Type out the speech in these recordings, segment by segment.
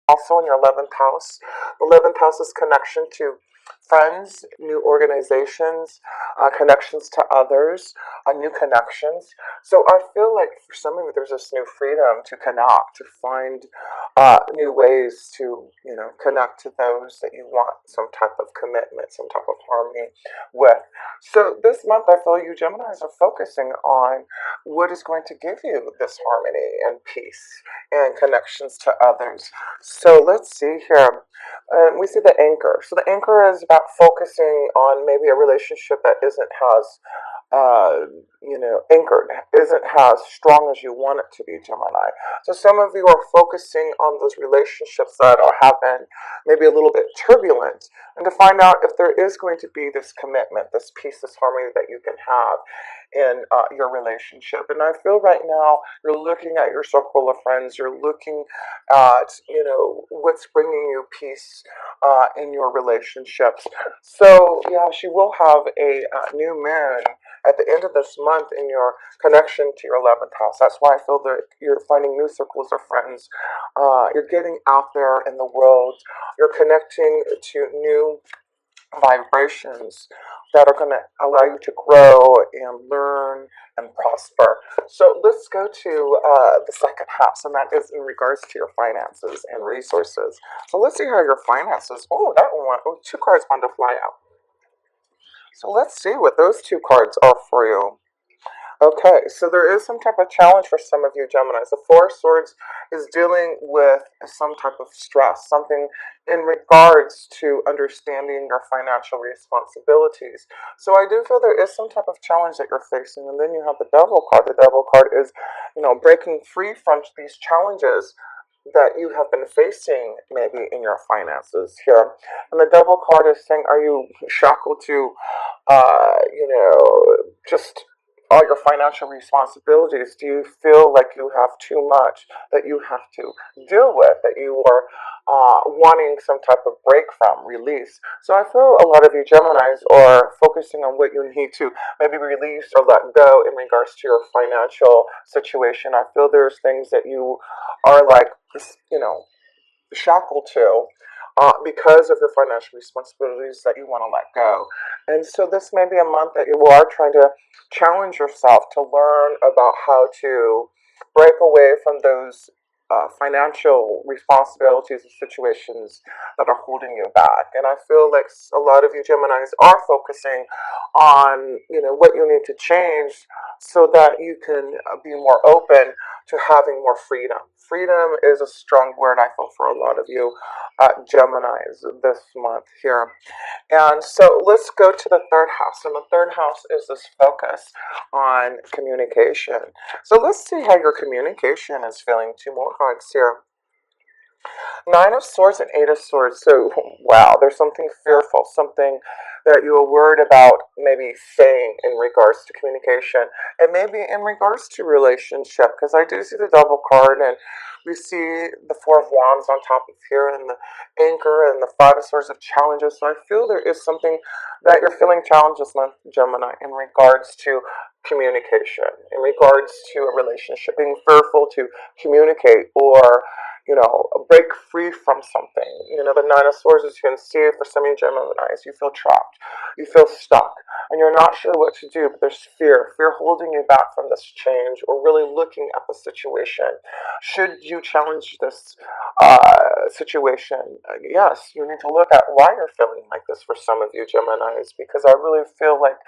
Also in your 11th house. The 11th house is connection to friends, new organizations, connections to others, new connections. So I feel like for some of you, there's this new freedom to connect, to find new ways to, connect to those that you want some type of commitment, some type of harmony with. So this month, I feel you Geminis are focusing on what is going to give you this harmony and peace and connections to others. So let's see here. We see the anchor. So the anchor is about focusing on maybe a relationship that isn't as anchored, isn't as strong as you want it to be, Gemini. So some of you are focusing on those relationships that have been maybe a little bit turbulent, and to find out if there is going to be this commitment, this peace, this harmony that you can have in your relationship. And I feel right now you're looking at your circle of friends, you're looking at, what's bringing you peace in your relationships. So, yeah, she will have a new moon at the end of this month in your connection to your 11th house. That's why I feel that you're finding new circles of friends. You're getting out there in the world. You're connecting to new vibrations that are going to allow you to grow and learn and prosper. So let's go to the second house, and that is in regards to your finances and resources. So let's see how your finances. Oh, that one. Oh, two cards want to fly out. So let's see what those two cards are for you. Okay, so there is some type of challenge for some of you Geminis. The Four of Swords is dealing with some type of stress, something in regards to understanding your financial responsibilities. So I do feel there is some type of challenge that you're facing. And then you have the Devil card. The Devil card is, breaking free from these challenges that you have been facing maybe in your finances here. And the Devil card is saying, are you shackled to, just all your financial responsibilities? Do you feel like you have too much that you have to deal with, that you are wanting some type of break from, release? So I feel a lot of you Geminis are focusing on what you need to maybe release or let go in regards to your financial situation. I feel there's things that you are like, shackled to because of your financial responsibilities that you want to let go. And so this may be a month that you are trying to challenge yourself to learn about how to break away from those financial responsibilities and situations that are holding you back. And I feel like a lot of you Geminis are focusing on, what you need to change so that you can be more open to having more freedom. Freedom is a strong word, I feel, for a lot of you Geminis this month here. And so let's go to the third house. And the third house is this focus on communication. So let's see how your communication is feeling. Two more cards here. Nine of Swords and Eight of Swords. So, wow, there's something fearful, something that you are worried about maybe saying in regards to communication, and maybe in regards to relationship, because I do see the Devil card, and we see the Four of Wands on top of here, and the Anchor, and the Five of Swords of Challenges. So I feel there is something that you're feeling challenged this month, Gemini, in regards to communication, in regards to a relationship, being fearful to communicate or break free from something. The Nine of Swords, as you can see, for some of you Geminis, you feel trapped, you feel stuck, and you're not sure what to do, but there's fear holding you back from this change or really looking at the situation. Should you challenge this situation? Yes, you need to look at why you're feeling like this for some of you Geminis, because I really feel like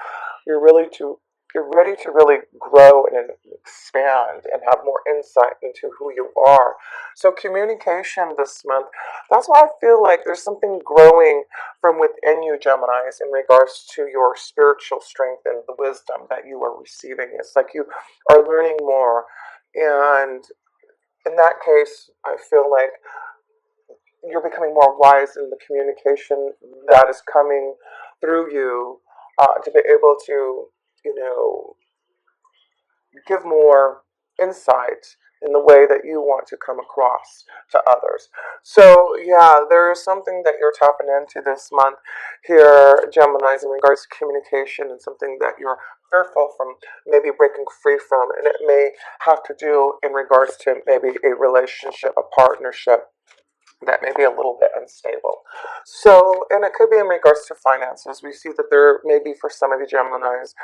you're really too you're ready to really grow and expand and have more insight into who you are. So communication this month, that's why I feel like there's something growing from within you, Geminis, in regards to your spiritual strength and the wisdom that you are receiving. It's like you are learning more. And in that case, I feel like you're becoming more wise in the communication that is coming through you to be able to, give more insight in the way that you want to come across to others. So yeah, there is something that you're tapping into this month here, Geminis, in regards to communication, and something that you're fearful from maybe breaking free from, and it may have to do in regards to maybe a relationship, a partnership. that may be a little bit unstable. So, and it could be in regards to finances. We see that there may be for some of you Geminis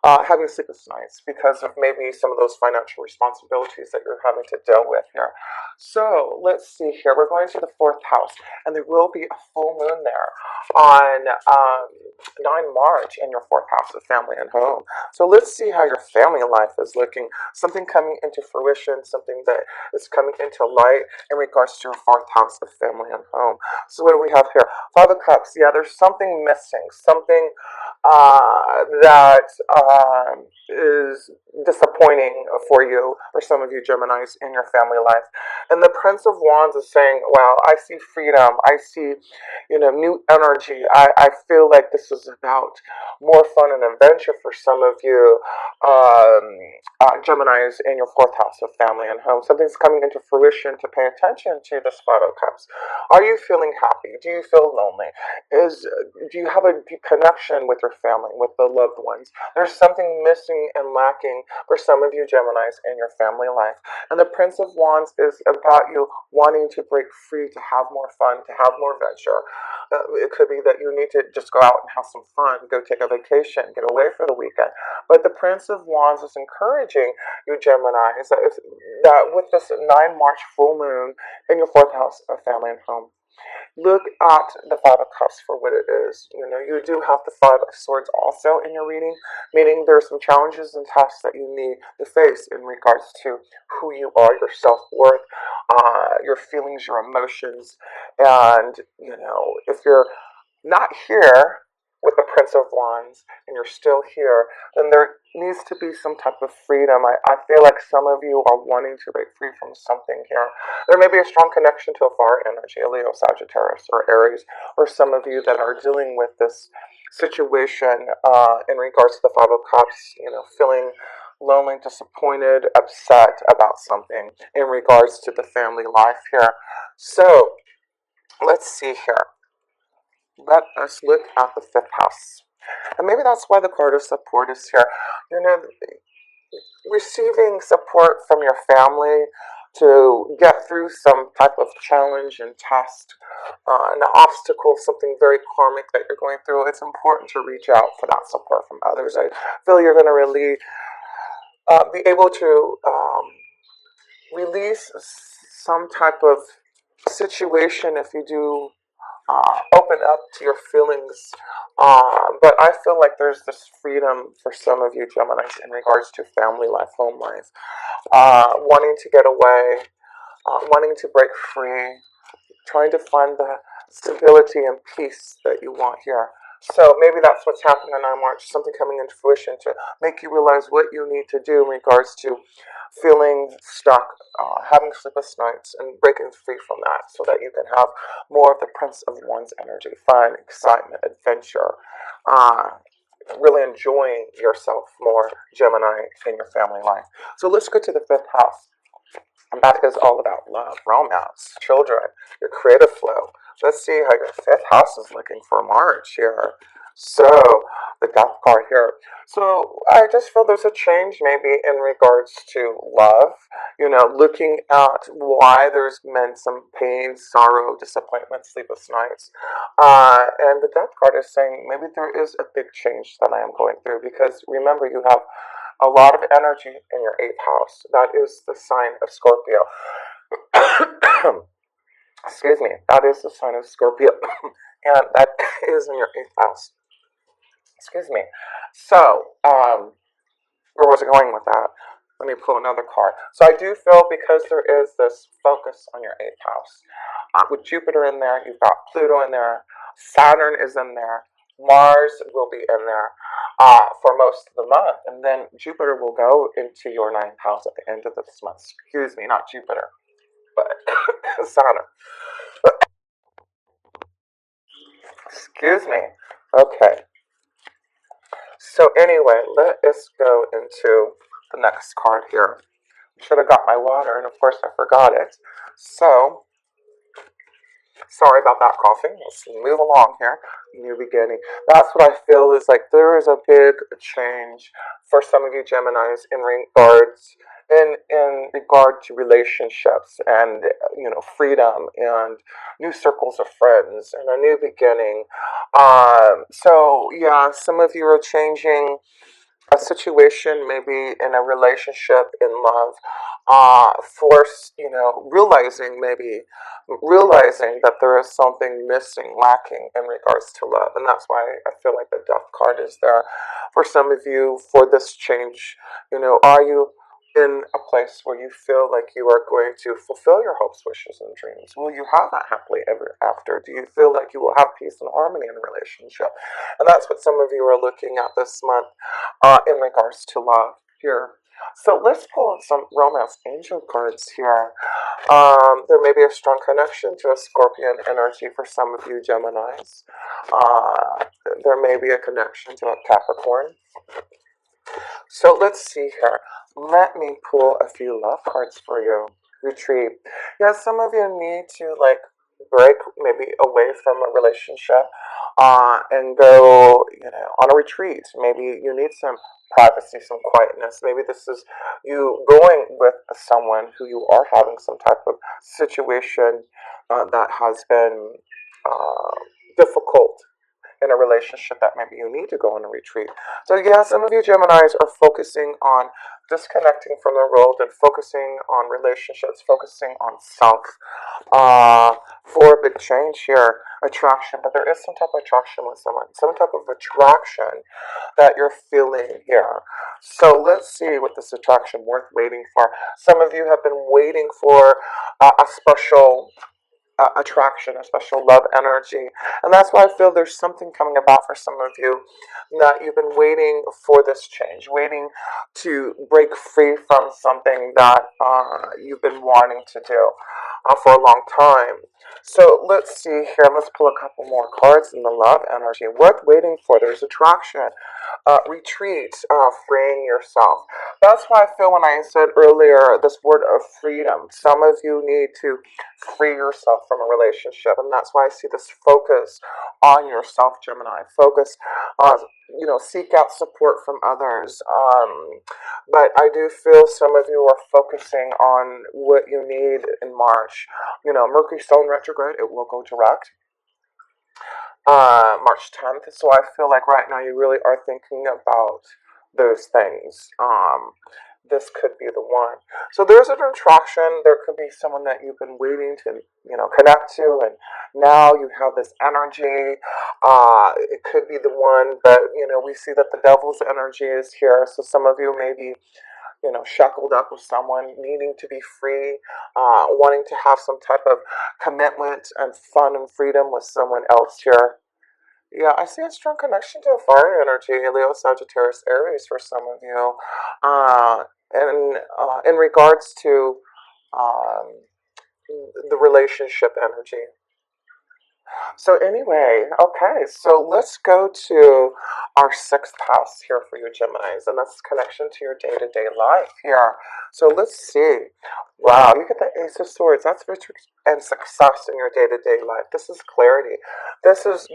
having sleepless nights because of maybe some of those financial responsibilities that you're having to deal with here. So let's see here. We're going to the fourth house, and there will be a full moon there on 9 March in your fourth house of family and home. So let's see how your family life is looking. Something coming into fruition, something that is coming into light in regards to your fourth house of family and home. So what do we have here? Five of Cups. Yeah, there's something missing. Something that is disappointing for you, for some of you Geminis, in your family life. And the Prince of Wands is saying, well, I see freedom. I see, new energy. I feel like this is about more fun and adventure for some of you Geminis in your fourth house of family and home. Something's coming into fruition to pay attention to this Five of Cups. Are you feeling happy? Do you feel lonely? Do you have a deep connection with your family, with the loved ones? There's something missing and lacking for some of you Geminis in your family life. And the Prince of Wands is about you wanting to break free, to have more fun, to have more venture. It could be that you need to just go out and have some fun, go take a vacation, get away for the weekend. But the Prince of Wands is encouraging you Geminis that with this 9 March full moon in your fourth house of family and home, look at the Five of Cups for what it is. You do have the Five of Swords also in your reading, meaning there are some challenges and tasks that you need to face in regards to who you are, your self-worth, your feelings, your emotions. And, if you're not here with the Prince of Wands and you're still here, then there needs to be some type of freedom. I feel like some of you are wanting to break free from something here. There may be a strong connection to a fire energy, a Leo, Sagittarius, or Aries, or some of you that are dealing with this situation in regards to the Five of Cups, feeling lonely, disappointed, upset about something in regards to the family life here. So, let's see here. Let us look at the fifth house. And maybe that's why the card of support is here. You know, receiving support from your family to get through some type of challenge and test, an obstacle, something very karmic that you're going through, it's important to reach out for that support from others. I feel you're going to really be able to release some type of situation if you do open up to your feelings. But I feel like there's this freedom for some of you Geminis in regards to family life, home life, wanting to get away, wanting to break free, trying to find the stability and peace that you want here. So maybe that's what's happening on 9 March, something coming into fruition to make you realize what you need to do in regards to feeling stuck, having sleepless nights, and breaking free from that so that you can have more of the Prince of Wands energy, fun, excitement, adventure, really enjoying yourself more, Gemini, in your family life. So let's go to the fifth house. And that is all about love, romance, children, your creative flow. Let's see how your fifth house is looking for March here. So, the death card here. So, I just feel there's a change maybe in regards to love. Looking at why there's been some pain, sorrow, disappointment, sleepless nights. And the death card is saying maybe there is a big change that I am going through because remember, you have a lot of energy in your eighth house. That is the sign of Scorpio. Excuse me. That is the sign of Scorpio. And that is in your eighth house. Excuse me. So, where was I going with that? Let me pull another card. So I do feel because there is this focus on your eighth house. With Jupiter in there, you've got Pluto in there, Saturn is in there, Mars will be in there for most of the month. And then Jupiter will go into your ninth house at the end of this month. Excuse me, not Jupiter, but Saturn. Excuse me. Okay. So anyway, let us go into the next card here. Should have got my water, and of course I forgot it. So, Sorry about that coughing. Let's move along here. New beginning. That's what I feel is like there is a big change for some of you Geminis in regard to relationships and freedom and new circles of friends and a new beginning. So yeah, some of you are changing a situation, maybe in a relationship, in love, force, realizing that there is something missing, lacking in regards to love. And that's why I feel like the death card is there for some of you for this change. Are you in a place where you feel like you are going to fulfill your hopes, wishes, and dreams? Will you have that happily ever after? Do you feel like you will have peace and harmony in the relationship? And that's what some of you are looking at this month in regards to love here. So let's pull out some romance angel cards here. There may be a strong connection to a Scorpion energy for some of you Geminis. There may be a connection to a Capricorn. So let's see here. Let me pull a few love cards for you. Retreat. Yeah, some of you need to break maybe away from a relationship and go, on a retreat. Maybe you need some privacy, some quietness. Maybe this is you going with someone who you are having some type of situation that has been difficult in a relationship that maybe you need to go on a retreat. So yeah, some of you Geminis are focusing on disconnecting from the world and focusing on relationships, focusing on self. For a big change here, attraction, but there is some type of attraction with someone, some type of attraction that you're feeling here. So let's see what this attraction worth waiting for. Some of you have been waiting for a special attraction, a special love energy. And that's why I feel there's something coming about for some of you that you've been waiting for this change, waiting to break free from something that you've been wanting to do for a long time. So let's see here. Let's pull a couple more cards in the love energy. Worth waiting for. There's attraction. Retreat, freeing yourself. That's why I feel when I said earlier this word of freedom. Some of you need to free yourself from a relationship, and that's why I see this focus on yourself, Gemini. Focus, seek out support from others. But I do feel some of you are focusing on what you need in March. Mercury still in retrograde, it will go direct. March 10th. So I feel like right now you really are thinking about those things. This could be the one. So there's an attraction. There could be someone that you've been waiting to, connect to, and now you have this energy. It could be the one, but we see that the devil's energy is here. So some of you may be shackled up with someone, needing to be free, wanting to have some type of commitment and fun and freedom with someone else here. Yeah, I see a strong connection to a fire energy, Leo, Sagittarius, Aries for some of you. And in regards to um, the relationship energy. So anyway, okay, so let's go to our sixth house here for you Geminis, and that's connection to your day-to-day life here. So let's see. Wow, you get the Ace of Swords. That's victory and success in your day-to-day life. This is clarity. This is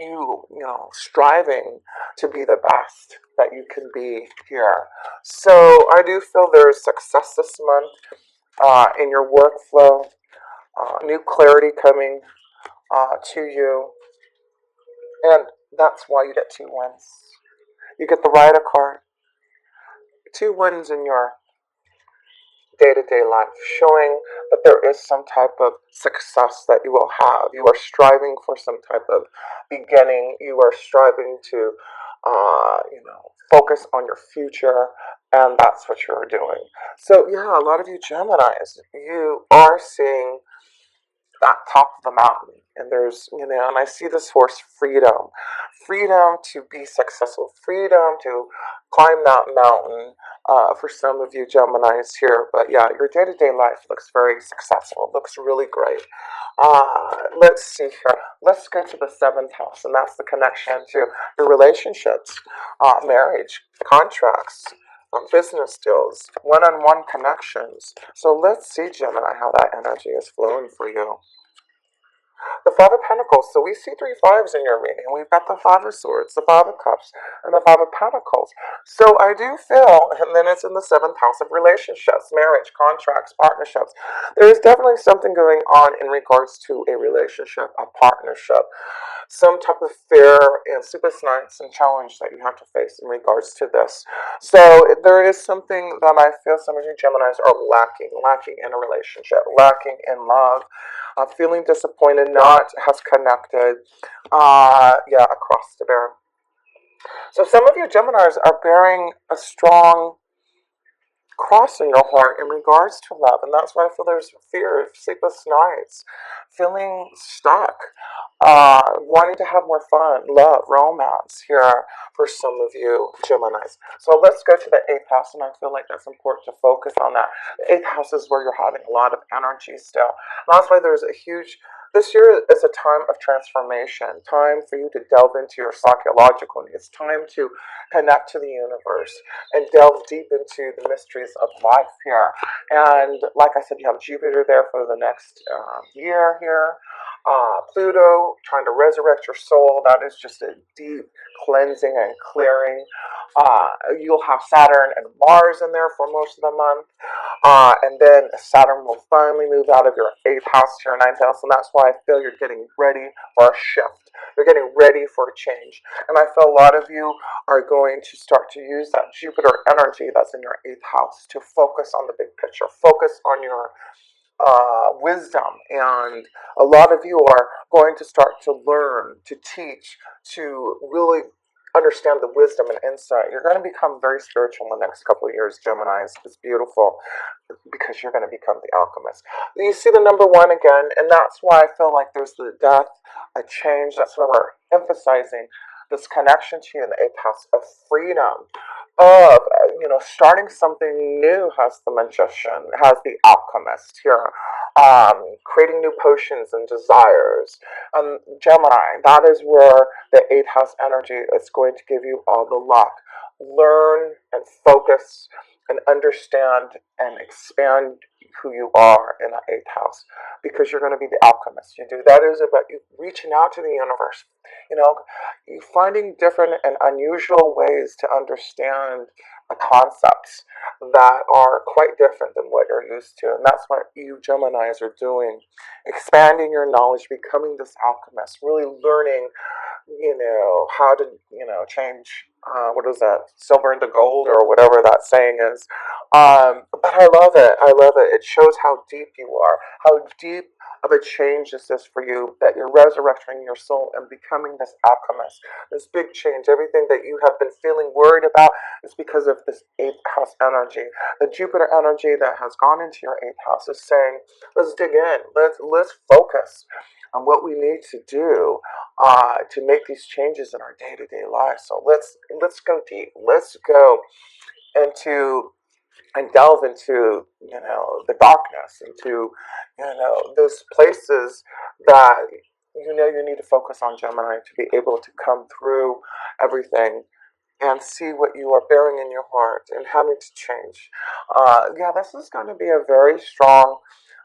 striving to be the best that you can be here. So I do feel there is success this month in your workflow, new clarity coming to you. And that's why you get 2 wins. You get the Rider card. 2 wins in your day-to-day life, showing that there is some type of success that you will have. You are striving for some type of beginning. You are striving to, focus on your future, and that's what you're doing. So yeah, a lot of you Geminis, you are seeing that top of the mountain, and there's and I see this horse freedom to be successful, freedom to climb that mountain for some of you Geminis here. But yeah, your day-to-day life looks very successful, looks really great. Let's see here. Let's go to the seventh house, and that's the connection to your relationships, marriage, contracts, business deals, one-on-one connections. So let's see, Gemini, how that energy is flowing for you. the Five of Pentacles. So we see three fives in your reading. We've got the Five of Swords, the Five of Cups, and the Five of Pentacles. So I do feel, and then it's in the seventh house of relationships, marriage, contracts, partnerships. There is definitely something going on in regards to a relationship, a partnership, some type of fear and sleepless nights and challenge that you have to face in regards to this. So there is something that I feel some of you Geminis are lacking in a relationship, lacking in love, feeling disappointed, not has connected, across the bear. So some of you Geminis are bearing a strong cross in your heart in regards to love, and that's why I feel there's fear, sleepless nights, feeling stuck, wanting to have more fun, love, romance here for some of you Geminis. So let's go to the eighth house, and I feel like that's important to focus on that. The eighth house is where you're having a lot of energy still. That's why there's a huge. This year is a time of transformation, time for you to delve into your psychological needs, time to connect to the universe and delve deep into the mysteries of life here. And like I said, you have Jupiter there for the next year here. Pluto trying to resurrect your soul. That is just a deep cleansing and clearing. You'll have Saturn and Mars in there for most of the month. And then Saturn will finally move out of your eighth house to your ninth house. And that's why I feel you're getting ready for a shift. You're getting ready for a change. And I feel a lot of you are going to start to use that Jupiter energy that's in your eighth house to focus on the big picture, focus on your wisdom. And a lot of you are going to start to learn, to teach, to really understand the wisdom and insight. You're going to become very spiritual in the next couple of years, Geminis. It's beautiful because you're going to become the alchemist. You see the number one again, and that's why I feel like there's the death, a change. That's why we're emphasizing this connection to you in the eighth house of freedom, of starting something new. Has the magician, has the alchemist here, creating new potions and desires. Gemini, that is where the eighth house energy is going to give you all the luck. Learn and focus and understand and expand who you are in the eighth house, because you're going to be the alchemist. You do that is about you reaching out to the universe, you finding different and unusual ways to understand the concepts that are quite different than what you're used to. And that's what you Geminis are doing, expanding your knowledge, becoming this alchemist, really learning how to, change, what is that, silver into gold or whatever that saying is. But I love it. I love it. It shows how deep you are, how deep of a change is this for you, that you're resurrecting your soul and becoming this alchemist, this big change. Everything that you have been feeling worried about is because of this eighth house energy. The Jupiter energy that has gone into your eighth house is saying, let's dig in. Let's focus on what we need to do to make these changes in our day-to-day lives. So let's go deep. Let's go into and delve into the darkness, into those places that you need to focus on, Gemini, to be able to come through everything and see what you are bearing in your heart and having to change. This is going to be a very strong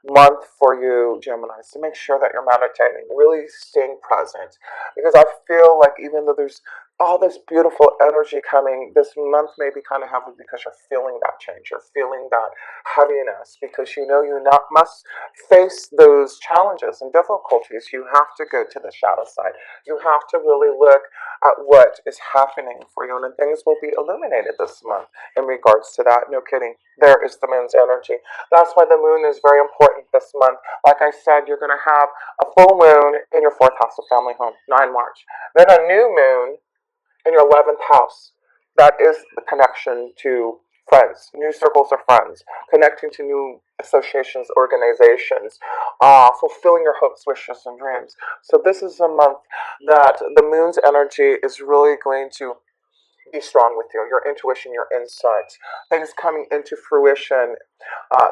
month for you, Geminis, to make sure that you're meditating, really staying present. Because I feel like even though there's all this beautiful energy coming, this month may be kind of heavy because you're feeling that change. You're feeling that heaviness because you not must face those challenges and difficulties. You have to go to the shadow side. You have to really look at what is happening for you, and then things will be illuminated this month in regards to that. No kidding. There is the moon's energy. That's why the moon is very important this month. Like I said, you're going to have a full moon in your fourth house of family home, 9 March. Then a new moon in your 11th house. That is the connection to friends, new circles of friends, connecting to new associations, organizations, fulfilling your hopes, wishes, and dreams. So this is a month that the moon's energy is really going to be strong with you. Your intuition, your insights, things coming into fruition,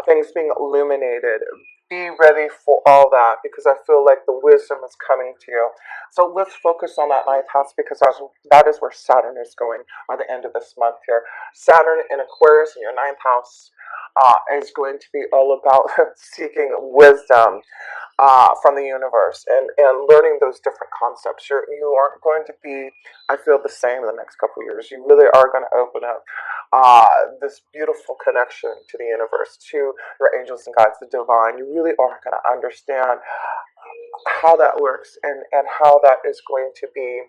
things being illuminated. Be ready for all that, because I feel like the wisdom is coming to you. So let's focus on that ninth house, because that is where Saturn is going by the end of this month here. Saturn in Aquarius in your ninth house. is going to be all about seeking wisdom from the universe and learning those different concepts. You aren't going to be, I feel, the same in the next couple of years. You really are going to open up this beautiful connection to the universe, to your angels and guides, the divine. You really are going to understand how that works and how that is going to be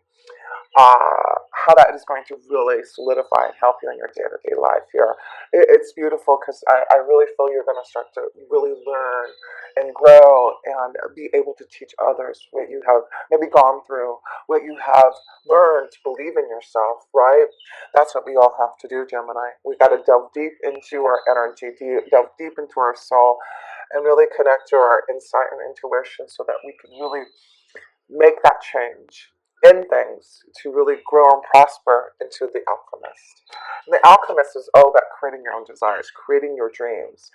how that is going to really solidify and help you in your day-to-day life here. It's beautiful because I really feel you're going to start to really learn and grow and be able to teach others what you have maybe gone through, what you have learned to believe in yourself, right? That's what we all have to do, Gemini. We got to delve deep into our energy, delve deep into our soul, and really connect to our insight and intuition so that we can really make that change in things to really grow and prosper into the alchemist. And the alchemist is all about creating your own desires, creating your dreams.